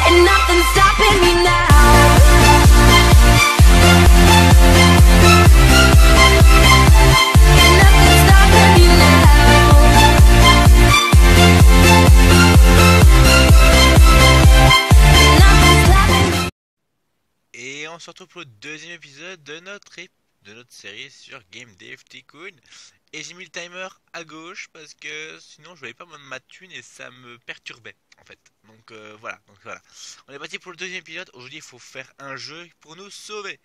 and nothing's stopping me now. Nothing's stopping me now. Nothing's stopping me. Et on se retrouve pour le deuxième épisode de notre série sur Game Dev Tycoon. Et j'ai mis le timer à gauche parce que sinon je voyais pas ma thune et ça me perturbait en fait. Voilà. On est parti pour le deuxième épisode. Aujourd'hui il faut faire un jeu pour nous sauver.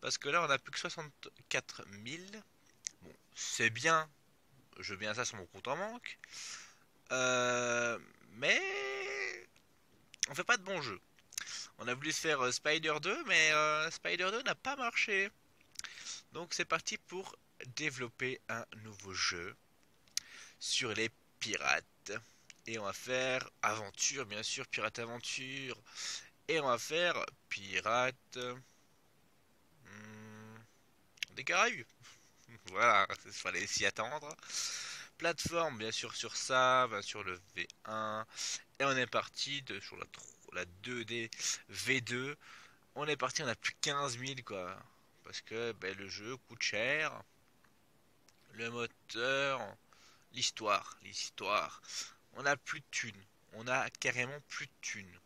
Parce que là on a plus que 64 000. Bon, c'est bien. Je veux bien ça sur mon compte en banque. Mais on fait pas de bons jeux. On a voulu se faire Spider 2, mais Spider 2 n'a pas marché. Donc c'est parti pour développer un nouveau jeu sur les pirates. Et on va faire aventure, bien sûr, pirate aventure. Et on va faire pirate des Caraïbes. Voilà, il fallait s'y attendre. Plateforme, bien sûr, sur ça, bien sûr le V1. Et on est parti sur la 2D V2. On est parti, on a plus 15 000 quoi. Parce que le jeu coûte cher. Le moteur, l'histoire. On a plus de thunes. On a carrément plus de thunes.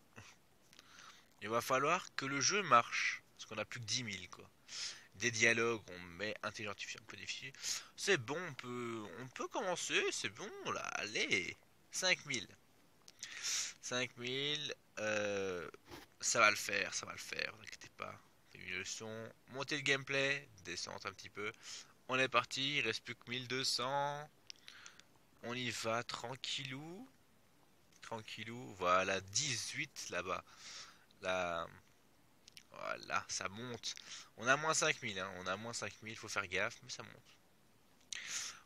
Il va falloir que le jeu marche. Parce qu'on a plus que 10 000 quoi. Des dialogues, on met intelligence artificielle, on peut défier. C'est bon, on peut commencer, c'est bon là, allez. 5 000. 5 000, ça va le faire, vous inquiétez pas. Une leçon, monter le gameplay, descendre un petit peu. On est parti, il reste plus que 1200. On y va tranquillou. Voilà, 18 là-bas. Là, voilà, ça monte. On a moins 5000, hein. On a moins 5000, faut faire gaffe, mais ça monte.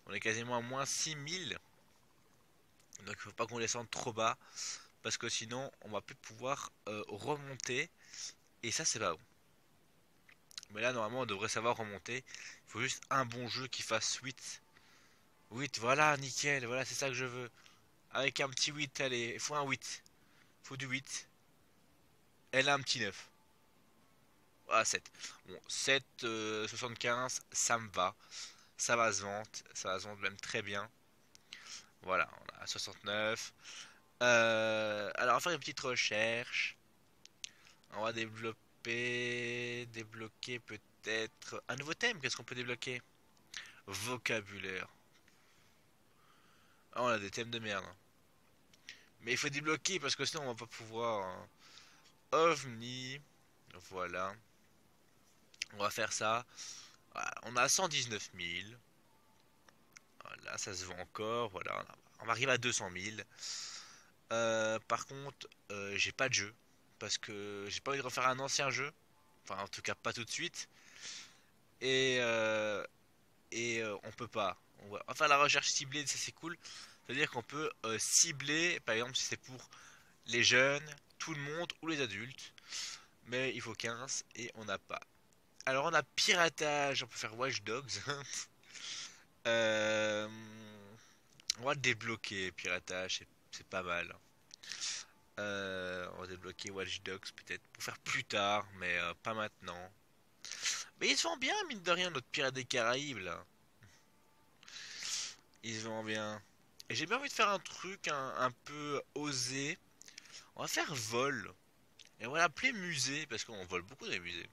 On est quasiment à moins 6000. Donc il faut pas qu'on descende trop bas. Parce que sinon, on va plus pouvoir remonter. Et ça, c'est pas bon. Mais là, normalement, on devrait savoir remonter. Il faut juste un bon jeu qui fasse 8. 8, voilà, nickel. Voilà, c'est ça que je veux. Avec un petit 8, allez. Il faut un 8. Il faut du 8. Elle a un petit 9. Voilà, 7. Bon, 7, 75, ça me va. Ça va se vendre. Ça va se vendre même très bien. Voilà, on a 69. Alors, on va faire une petite recherche. On va débloquer peut-être un nouveau thème. Qu'est-ce qu'on peut débloquer? Vocabulaire. Ah, on a des thèmes de merde, hein. Mais il faut débloquer parce que sinon on va pas pouvoir, hein. OVNI. Voilà. On va faire ça. Voilà, on a 119 000. Voilà, ça se vend encore. Voilà, on va arriver à 200 000. Par contre, j'ai pas de jeu. Parce que j'ai pas envie de refaire un ancien jeu. Enfin, en tout cas, pas tout de suite. Et on peut pas. On va faire la recherche ciblée, ça c'est cool. C'est-à-dire qu'on peut cibler, par exemple, si c'est pour les jeunes, tout le monde ou les adultes. Mais il faut 15 et on n'a pas. Alors on a piratage, on peut faire Watch Dogs. On va le débloquer, piratage, c'est pas mal. On va débloquer Watch Dogs peut-être pour faire plus tard, mais pas maintenant. Mais il se vend bien, mine de rien, notre pirate des Caraïbes là. Il se vend bien. Et j'ai bien envie de faire un truc un peu osé. On va faire vol. Et on va l'appeler musée, parce qu'on vole beaucoup dans les musées.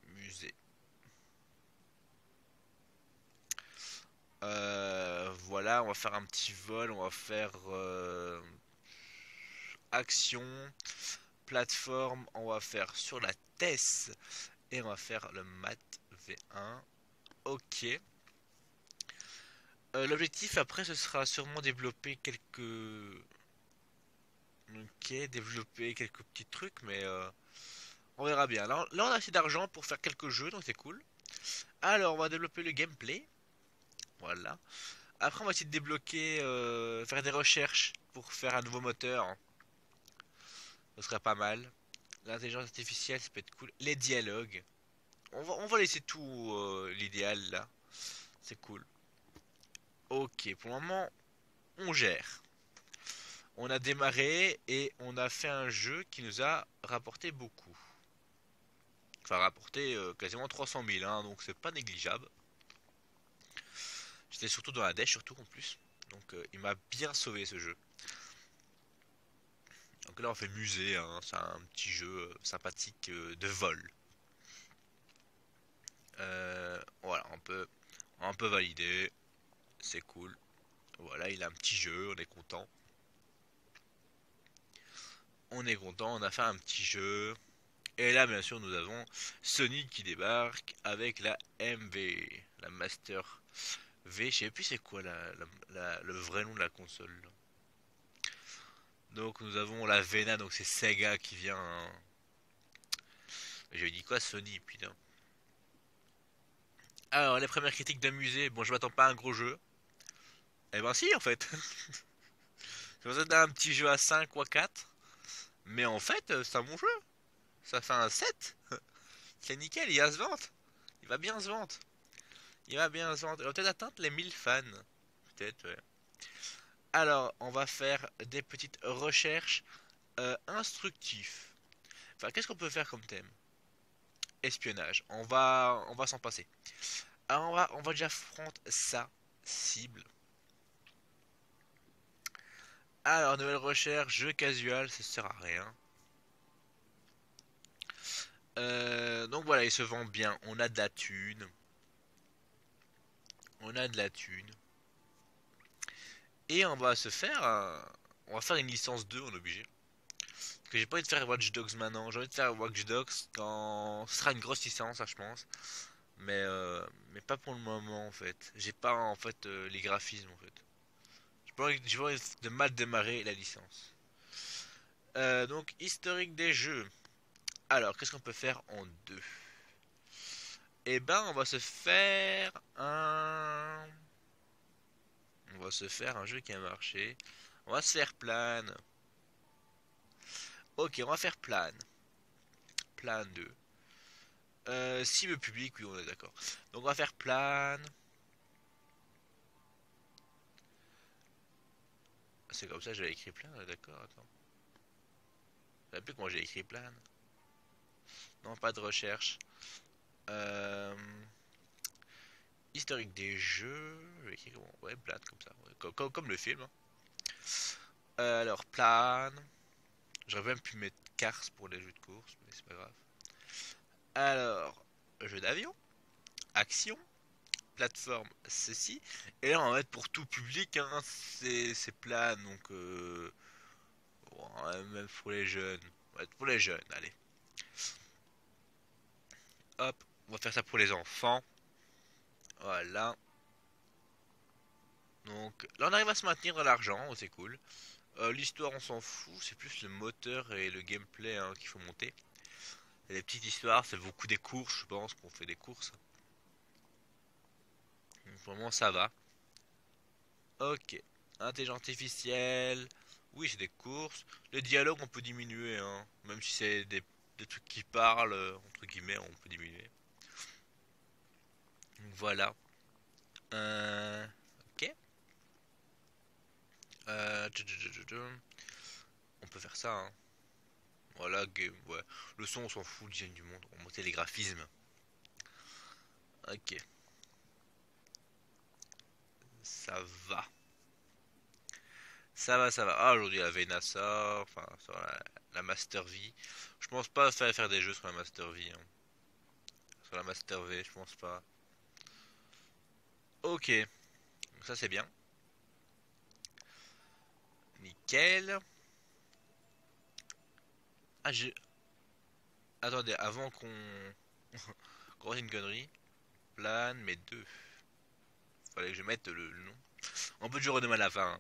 Musée. Voilà, on va faire un petit vol. On va faire action. Plateforme. On va faire sur la TES. Et on va faire le mat V1. Ok. L'objectif après ce sera sûrement développer quelques... Ok, développer quelques petits trucs, mais on verra bien. Là, on a assez d'argent pour faire quelques jeux, donc c'est cool. Alors, on va développer le gameplay. Voilà. Après, on va essayer de débloquer, faire des recherches pour faire un nouveau moteur. Ce serait pas mal. L'intelligence artificielle, ça peut être cool. Les dialogues. On va laisser tout l'idéal là. C'est cool. Ok, pour le moment, on gère. on a démarré et on a fait un jeu qui nous a rapporté beaucoup. Enfin, rapporté quasiment 300 000, hein, donc c'est pas négligeable. J'étais surtout dans la dèche, surtout en plus. Donc il m'a bien sauvé ce jeu. Donc là on fait musée, hein, c'est un petit jeu sympathique de vol. Voilà, on peut valider, c'est cool. Voilà, il a un petit jeu, on est content. On est content, on a fait un petit jeu. Et là, bien sûr, nous avons Sony qui débarque avec la MV, la Master V. Je sais plus c'est quoi le vrai nom de la console, là. Donc nous avons la Vena, donc c'est Sega qui vient, hein. J'ai dit quoi, Sony, putain. Alors, les premières critiques d'un musée. Bon, je m'attends pas à un gros jeu. Eh ben si, en fait. Je m'attendais à un petit jeu à 5 ou à 4. Mais en fait, c'est un bon jeu. Ça fait un 7. C'est nickel, il va se vendre. Il va bien se vendre. Il va bien se vendre. Il va peut-être atteindre les 1000 fans. Peut-être, ouais. Alors, on va faire des petites recherches instructives. Enfin, qu'est-ce qu'on peut faire comme thème? Espionnage. On va s'en passer. Alors, on va déjà prendre sa cible. Alors, nouvelle recherche, jeu casual, ça sert à rien. Donc voilà, il se vend bien. On a de la thune. On a de la thune. Et on va se faire on va faire une licence 2, on est obligé. Parce que j'ai pas envie de faire Watch Dogs maintenant. J'ai envie de faire Watch Dogs quand ce sera une grosse licence, ça je pense. Mais pas pour le moment en fait. J'ai pas en fait les graphismes en fait. J'ai pas envie de mal démarrer la licence. Donc historique des jeux. Alors qu'est-ce qu'on peut faire en deux? Eh ben on va se faire un... On va se faire un jeu qui a marché. On va se faire Plan. Ok, on va faire Plan. Plan 2. Cible public, oui, on est d'accord. Donc on va faire Plan. C'est comme ça, j'avais écrit Plan, on est d'accord, attends. Je sais plus comment j'ai écrit Plan. Non, pas de recherche. Euh... Historique des jeux. J'ai écrit comment? Ouais, Plan, comme ça. Ouais, comme le film, hein. Alors, Plan. J'aurais même pu mettre Cars pour les jeux de course, mais c'est pas grave. Alors, jeu d'avion, action, plateforme, ceci. Et là, on va mettre pour tout public, hein, c'est Plan, donc ouais, même pour les jeunes. On va être pour les jeunes, allez. Hop, on va faire ça pour les enfants. Voilà. Donc là, on arrive à se maintenir dans l'argent, oh, c'est cool. L'histoire, on s'en fout, c'est plus le moteur et le gameplay, hein, qu'il faut monter. Il y a des petites histoires, c'est beaucoup des courses, je pense qu'on fait des courses. Donc, pour le moment, ça va. Ok. Intelligence artificielle. Oui, c'est des courses. Le dialogue, on peut diminuer, hein. Même si c'est des trucs qui parlent, entre guillemets, on peut diminuer. Donc, voilà. Ok. On peut faire ça, hein. Voilà, game, ouais. Le son, on s'en fout, le design du monde. On va monter les graphismes. Ok. Ça va. Ça va, ça va. Ah, aujourd'hui, la Vena sort. Enfin, sur la Master V. Je pense pas faire des jeux sur la Master V, hein. Sur la Master V, je pense pas. Ok. Donc ça, c'est bien. Nickel. Ah, j'ai... Attendez, avant qu'on... qu'on fasse une connerie. Plan, mais deux. Fallait que je mette le nom. On peut toujours redemander à la fin, hein.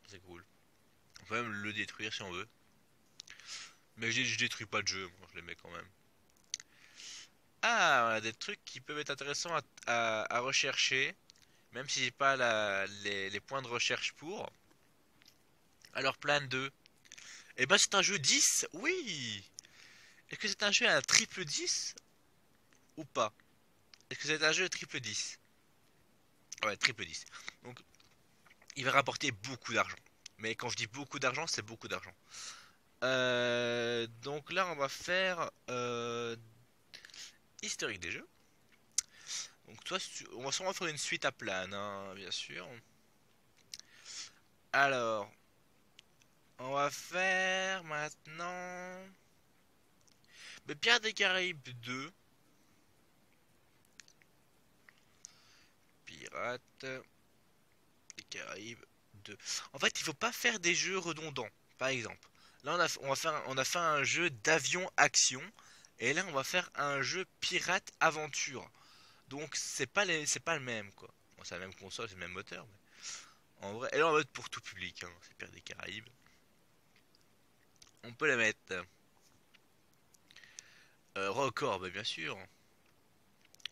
C'est cool. On peut même le détruire si on veut. Mais je détruis pas de jeu, moi je les mets quand même. Ah, on a des trucs qui peuvent être intéressants à rechercher. Même si j'ai pas les points de recherche pour. Alors Plan 2. Eh ben c'est un jeu 10, oui. Est-ce que c'est un jeu à un triple 10 ou pas? Est-ce que c'est un jeu triple 10? Ouais, triple 10. Donc il va rapporter beaucoup d'argent. Mais quand je dis beaucoup d'argent, c'est beaucoup d'argent. Donc là, on va faire historique des jeux. Donc toi, on va sûrement faire une suite à plane, hein, bien sûr. Alors, on va faire maintenant... Mais Pirates des Caraïbes 2. Pirates des Caraïbes 2. En fait, il faut pas faire des jeux redondants. Par exemple, là on a fait un jeu d'avion action. Et là on va faire un jeu pirate aventure. Donc c'est pas le même quoi. Bon, c'est la même console, c'est le même moteur. Mais en vrai, et là on va mettre pour tout public. Hein. C'est Pirates des Caraïbes. On peut les mettre. Record, bah, bien sûr.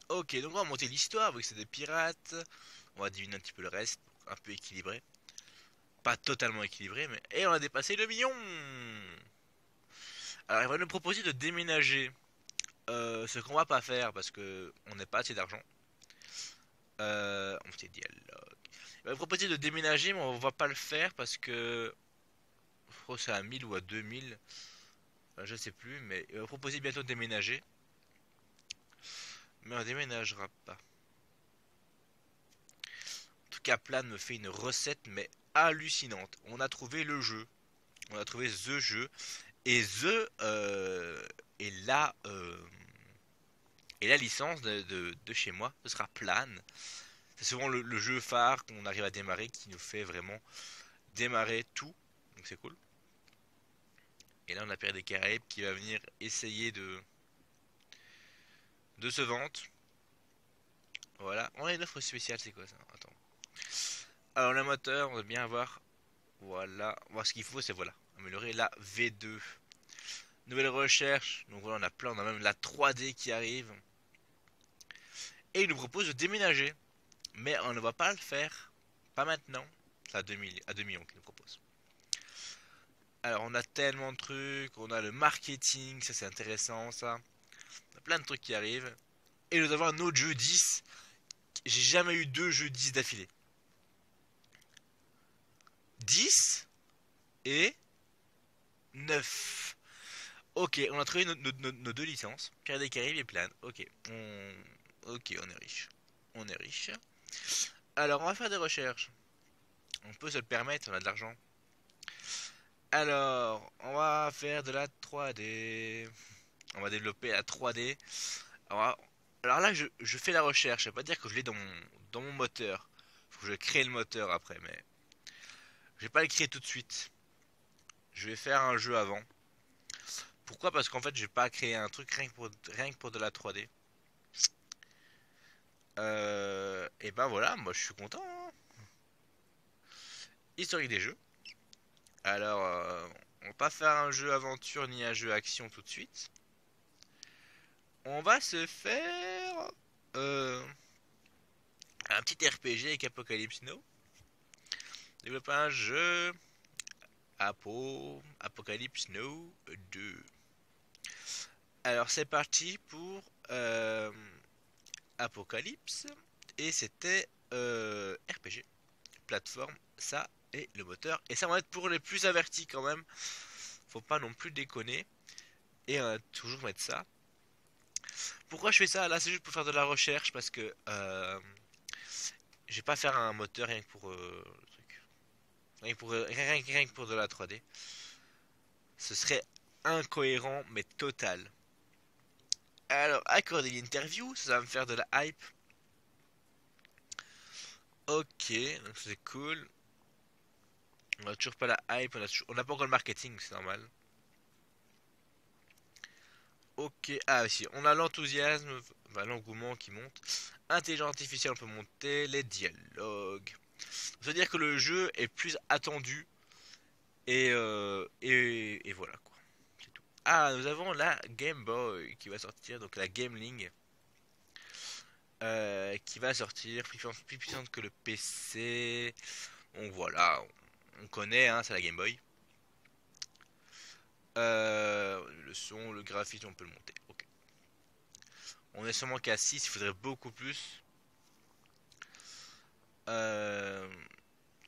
Ok, donc on va monter l'histoire, vu que c'est des pirates. On va diminuer un petit peu le reste, un peu équilibré. Pas totalement équilibré, mais... Et on a dépassé le million. Alors il va nous proposer de déménager. Ce qu'on va pas faire, parce que on n'est pas assez d'argent. On fait dialogue. Il va nous proposer de déménager, mais on va pas le faire, parce que... Je crois que c'est à 1000 ou à 2000. Je sais plus, mais il va proposer bientôt de déménager. Mais on déménagera pas. En tout cas, Plan me fait une recette, mais hallucinante. On a trouvé le jeu. On a trouvé The jeu. Et est là. Et la licence de chez moi, ce sera Plan. C'est souvent le jeu phare qu'on arrive à démarrer qui nous fait vraiment démarrer tout. Donc c'est cool. Et là, on a Pirates des Caraïbes qui va venir essayer de se vendre. Voilà. On a une offre spéciale, c'est quoi ça? Attends. Alors, le moteur, on va bien voir. Voilà. Voir ce qu'il faut, c'est voilà. Améliorer la V2. Nouvelle recherche. Donc voilà, on a plein. On a même la 3D qui arrive. Et il nous propose de déménager. Mais on ne va pas le faire. Pas maintenant. C'est à 2 millions qu'il nous propose. Alors on a tellement de trucs. On a le marketing. Ça c'est intéressant ça. On a plein de trucs qui arrivent. Et nous avons un autre jeu 10. J'ai jamais eu 2 jeux 10 d'affilée. 10 et 9. Ok, on a trouvé nos 2 licences. Pirates des Caraïbes et Plan. Ok, ok, on est riche. On est riche. Alors, on va faire des recherches. On peut se le permettre, on a de l'argent. Alors, on va faire de la 3D. On va développer la 3D. Alors là, je fais la recherche. Ça veut pas dire que je l'ai dans mon moteur. Faut que je crée le moteur après, mais je vais pas le créer tout de suite. Je vais faire un jeu avant. Pourquoi? Parce qu'en fait, j'ai pas créé un truc rien que pour de la 3D. Et ben voilà, moi je suis content. Hein. Historique des jeux. Alors, on va pas faire un jeu aventure ni un jeu action tout de suite. On va se faire un petit RPG avec Apocalypse Now. Développer un jeu Apocalypse Now 2. Alors c'est parti pour Apocalypse. Et c'était RPG. Plateforme, ça et le moteur. Et ça va être pour les plus avertis quand même. Faut pas non plus déconner. Et toujours mettre ça. Pourquoi je fais ça? Là c'est juste pour faire de la recherche parce que je vais pas faire un moteur rien que pour le truc. Rien que pour de la 3D. Ce serait incohérent mais total. Alors accorder l'interview, ça va me faire de la hype. Ok, donc c'est cool. On a toujours pas la hype, on a pas encore le marketing, c'est normal. Ok, ah si, on a l'enthousiasme, enfin, l'engouement qui monte. Intelligence artificielle, on peut monter, les dialogues. Ça veut dire que le jeu est plus attendu. Et voilà quoi. C'est tout. Ah, nous avons la Game Boy qui va sortir, donc la Gameling. Qui va sortir, plus puissante que le PC. Donc voilà, on connaît, hein, c'est la Game Boy. Le son, le graphisme, on peut le monter. Ok. On est seulement qu'à 6, il faudrait beaucoup plus. Euh,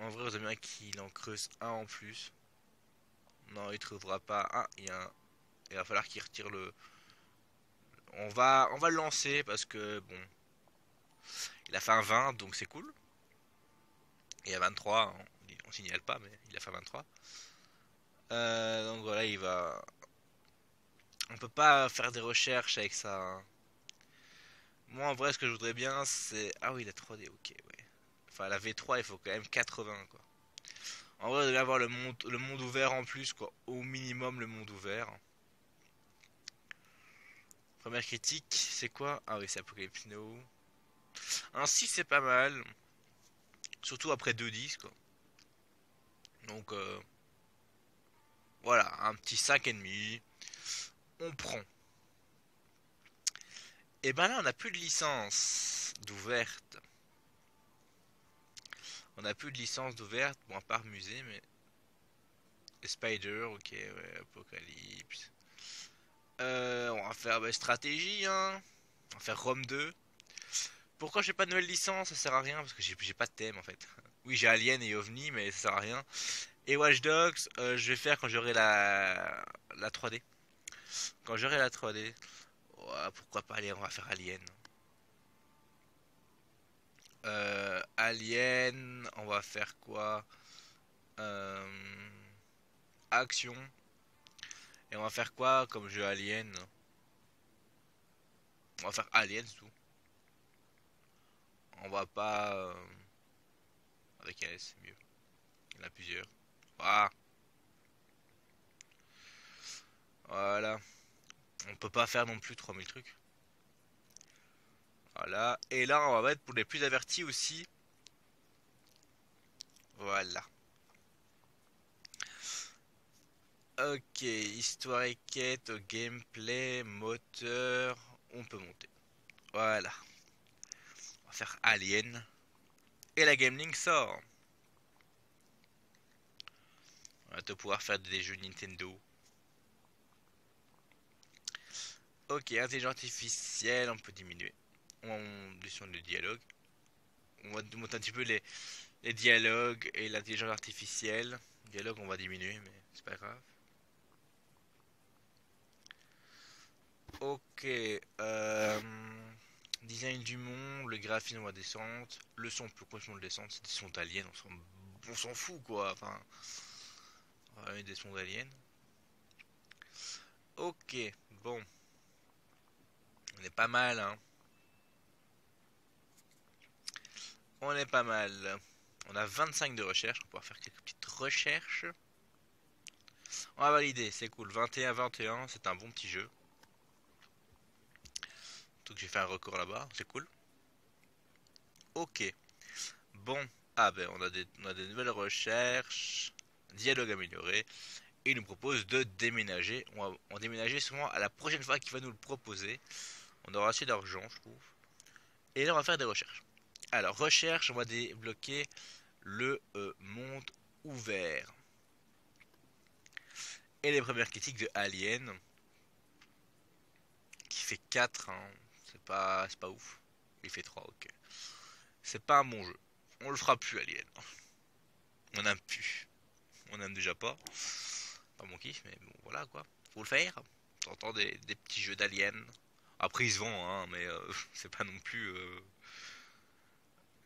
En vrai, vous aimez bien qu'il en creuse un en plus. Non, il trouvera pas. Ah, il va falloir qu'il retire le. On va le lancer parce que bon, il a fait un 20 donc c'est cool. Et à 23, on signale pas, mais il a fait 23. Donc voilà, il va. On peut pas faire des recherches avec ça, hein. Moi, en vrai, ce que je voudrais bien, c'est. Ah oui, la 3D, ok, ouais. Enfin, la V3, il faut quand même 80, quoi. En vrai, on devait avoir le monde ouvert en plus, quoi. Au minimum, le monde ouvert. Première critique, c'est quoi? Ah oui, c'est Apocalypse Now. Un 6, c'est pas mal. Surtout après 2-10, quoi. Donc, voilà, un petit 5,5. On prend. Et ben là, on n'a plus de licence d'ouverte. On n'a plus de licence d'ouverte, bon, à part musée, mais. Spider, ok, ouais, Apocalypse. On va faire stratégie, hein. On va faire Rome 2. Pourquoi j'ai pas de nouvelle licence? Ça sert à rien parce que j'ai pas de thème en fait. Oui, j'ai Alien et OVNI, mais ça sert à rien. Et Watch Dogs, je vais faire quand j'aurai la 3D. Quand j'aurai la 3D, ouais, pourquoi pas aller, on va faire Alien. Alien, on va faire quoi? Euh, Action. Et on va faire quoi comme jeu Alien? On va faire Alien, c'est tout. On va pas. Avec un S, c'est mieux. Il y en a plusieurs. Ah, voilà. On peut pas faire non plus 3000 trucs. Voilà. Et là, on va mettre pour les plus avertis aussi. Voilà. Ok, histoire et quête, gameplay, moteur. On peut monter. Voilà. On va faire Alien. Et la Game Link sort. On va te pouvoir faire des jeux Nintendo. Ok, intelligence artificielle, on peut diminuer. On descend le dialogue. On va monter un petit peu les dialogues et l'intelligence artificielle. Dialogue, on va diminuer, mais c'est pas grave. Ok. Design du monde, le graphisme on va descendre. Le son, pourquoi on le descendre? C'est des sons d'aliens, on s'en fout quoi. Enfin, on va mettre des sons d'aliens. Ok, bon. On est pas mal, hein. On est pas mal. On a 25 de recherche, on va pouvoir faire quelques petites recherches. On va valider, c'est cool. 21-21, c'est un bon petit jeu. Surtout que j'ai fait un record là-bas, c'est cool. Ok. Bon. Ah ben on a des nouvelles recherches. Dialogue amélioré. Et il nous propose de déménager. On va déménager souvent à la prochaine fois qu'il va nous le proposer. On aura assez d'argent, je trouve. Et là, on va faire des recherches. Alors, recherche, on va débloquer le monde ouvert. Et les premières critiques de Alien, qui fait 4, hein. C'est pas ouf. Il fait 3, ok. C'est pas un bon jeu. On le fera plus, Alien. On aime plus. On aime déjà pas. Pas mon kiff, mais bon, voilà quoi. Faut le faire. T'entends des petits jeux d'Alien. Après, ils se vendent, hein, mais c'est pas non plus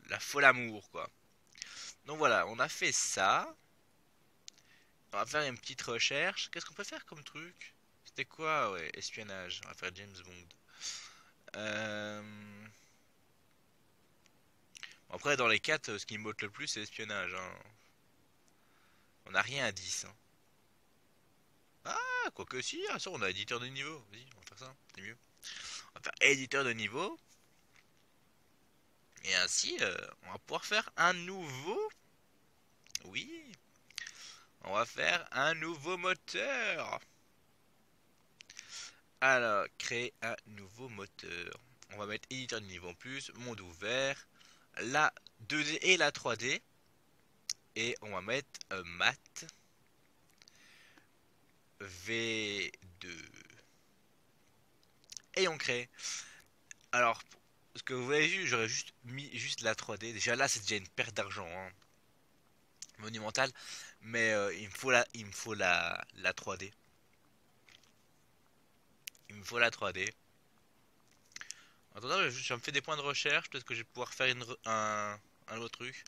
la folle amour, quoi. Donc voilà, on a fait ça. On va faire une petite recherche. Qu'est-ce qu'on peut faire comme truc? C'était quoi? Ouais, espionnage. On va faire James Bond. Euh, Après, dans les 4, ce qui me botte le plus, c'est l'espionnage, hein. On n'a rien à 10, hein. Ah, quoique si, ah, ça, on a éditeur de niveau. Vas-y, on va faire ça, c'est mieux. On va faire éditeur de niveau. Et ainsi, on va pouvoir faire un nouveau. Oui, on va faire un nouveau moteur. Alors, créer un nouveau moteur. On va mettre éditeur de niveau en plus, monde ouvert, la 2D et la 3D. Et on va mettre math V2. Et on crée. Alors, ce que vous avez vu, j'aurais juste mis juste la 3D. Déjà là, c'est déjà une perte d'argent, hein. monumentale. Mais il me faut la 3D. Il me faut la 3D. En attendant, je me fais des points de recherche. Peut-être que je vais pouvoir faire un autre truc.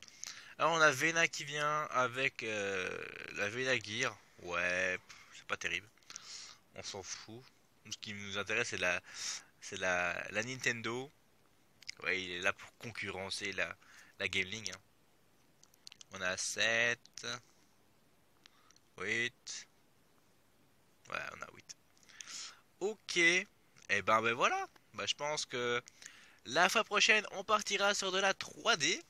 Alors, on a Vena qui vient avec la Vena Gear. Ouais, c'est pas terrible. On s'en fout. Nous, ce qui nous intéresse, la Nintendo. Ouais, il est là pour concurrencer la Gameling, hein. On a 7, 8. Ouais, on a 8. Ok. Et ben voilà. Bah, je pense que la fois prochaine, on partira sur de la 3D.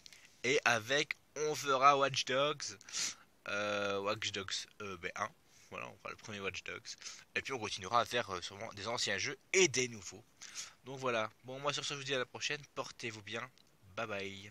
Et avec, on fera Watch Dogs. Watch Dogs 1. Voilà, on fera le premier Watch Dogs. Et puis on continuera à faire sûrement des anciens jeux et des nouveaux. Donc voilà. Bon, moi sur ce, je vous dis à la prochaine. Portez-vous bien. Bye bye.